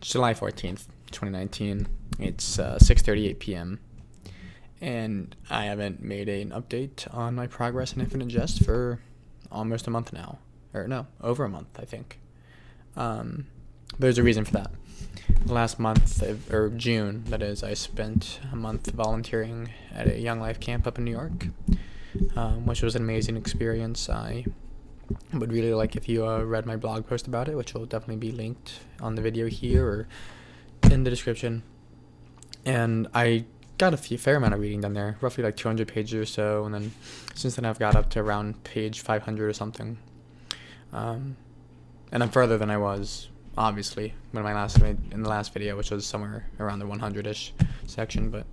July 14th, 2019. It's 6:38 p.m. And I haven't made an update on my progress in Infinite Jest for almost a month now. Or no, over a month, I think. There's a reason for that. Last month, or June, that is, I spent a month volunteering at a Young Life camp up in New York, which was an amazing experience. I would really like if you read my blog post about it, which will definitely be linked on the video here or in the description. And I got a fair amount of reading done there, roughly like 200 pages or so, and then since then I've got up to around page 500 or something. And I'm further than I was, obviously, in the last video, which was somewhere around the 100-ish section. But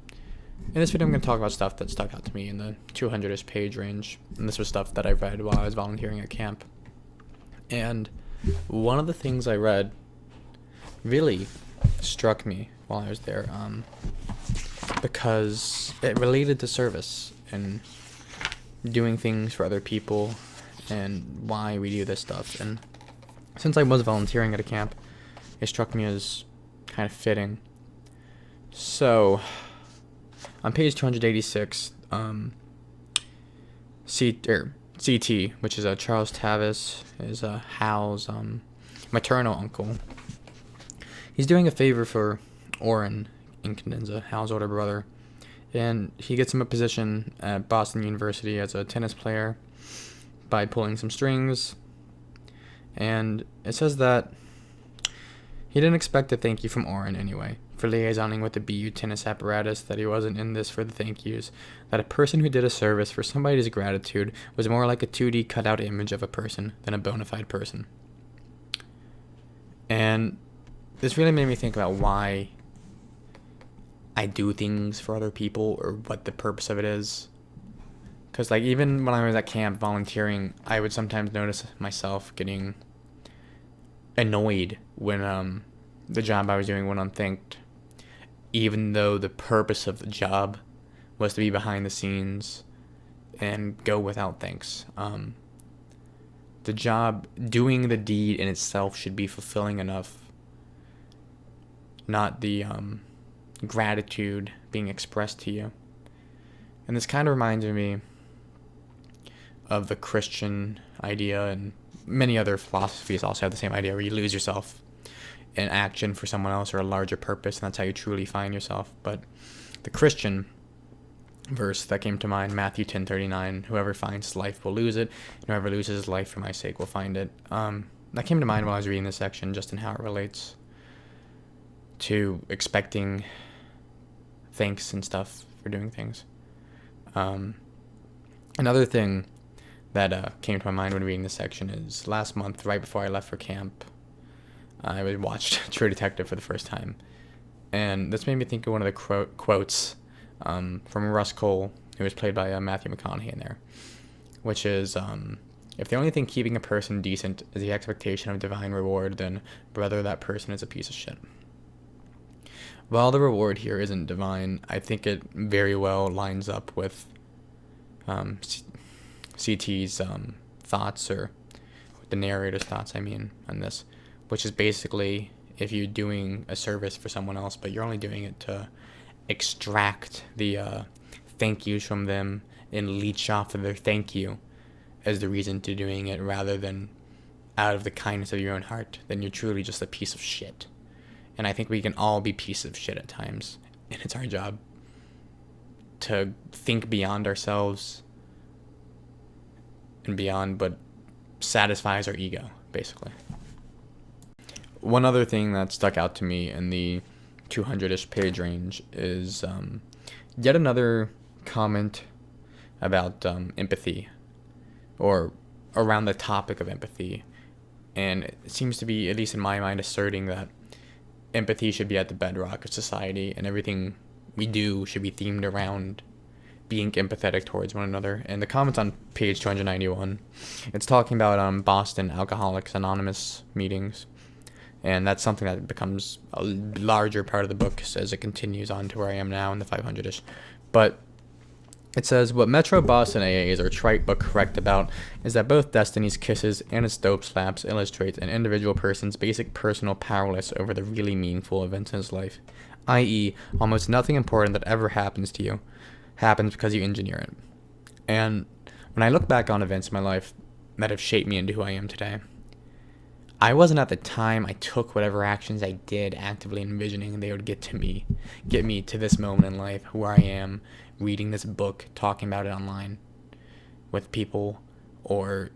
in this video, I'm going to talk about stuff that stuck out to me in the 200-ish page range, and this was stuff that I read while I was volunteering at camp. And one of the things I read really struck me while I was there, because it related to service and doing things for other people and why we do this stuff. And since I was volunteering at a camp, it struck me as kind of fitting. So, on page 286, CT, which is Charles Tavis, is Hal's maternal uncle. He's doing a favor for Orrin Incandenza, Hal's older brother, and he gets him a position at Boston University as a tennis player by pulling some strings. And it says that he didn't expect a thank you from Orrin anyway for liaisoning with the BU tennis apparatus, that he wasn't in this for the thank yous, that a person who did a service for somebody's gratitude was more like a 2D cutout image of a person than a bona fide person. And this really made me think about why I do things for other people, or what the purpose of it is. Because, like, even when I was at camp volunteering, I would sometimes notice myself getting annoyed when the job I was doing went unthanked, even though the purpose of the job was to be behind the scenes and go without thanks. The job, doing the deed in itself, should be fulfilling enough, not the gratitude being expressed to you. And this kind of reminds me of the Christian idea, and many other philosophies also have the same idea, where you lose yourself in action for someone else or a larger purpose, and that's how you truly find yourself. But the Christian verse that came to mind, Matthew 10:39, whoever finds his life will lose it, and whoever loses his life for my sake will find it. That came to mind while I was reading this section, just in how it relates to expecting thanks and stuff for doing things. Another thing that came to my mind when reading this section is last month, right before I left for camp, I watched True Detective for the first time. And this made me think of one of the quotes from Russ Cole, who was played by Matthew McConaughey in there, which is, if the only thing keeping a person decent is the expectation of divine reward, then brother, that person is a piece of shit. While the reward here isn't divine, I think it very well lines up with CT's thoughts, or the narrator's thoughts, on this, which is basically, if you're doing a service for someone else, but you're only doing it to extract the thank yous from them and leech off of their thank you as the reason to doing it, rather than out of the kindness of your own heart, then you're truly just a piece of shit. And I think we can all be pieces of shit at times, and it's our job to think beyond ourselves and beyond, but satisfies our ego, basically. One other thing that stuck out to me in the 200-ish page range is yet another comment about empathy, or around the topic of empathy. And it seems to be, at least in my mind, asserting that empathy should be at the bedrock of society, and everything we do should be themed around being empathetic towards one another. And the comments on page 291, it's talking about Boston Alcoholics Anonymous meetings, and that's something that becomes a larger part of the book as it continues on to where I am now in the 500-ish. But It says, what Metro Boston AAs are trite but correct about is that both Destiny's Kisses and its dope slaps illustrate an individual person's basic personal powerless over the really meaningful events in his life, i.e., almost nothing important that ever happens to you happens because you engineer it. And when I look back on events in my life that have shaped me into who I am today, I wasn't at the time I took whatever actions I did actively envisioning they would get me to this moment in life where I am, reading this book, talking about it online with people, or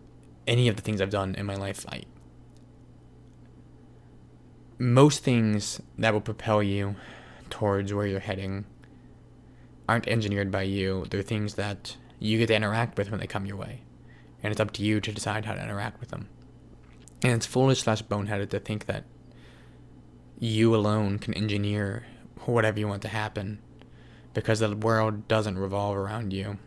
any of the things I've done in my life. Most things that will propel you towards where you're heading aren't engineered by you. They're things that you get to interact with when they come your way, and it's up to you to decide how to interact with them. And it's foolish/boneheaded to think that you alone can engineer whatever you want to happen, because the world doesn't revolve around you.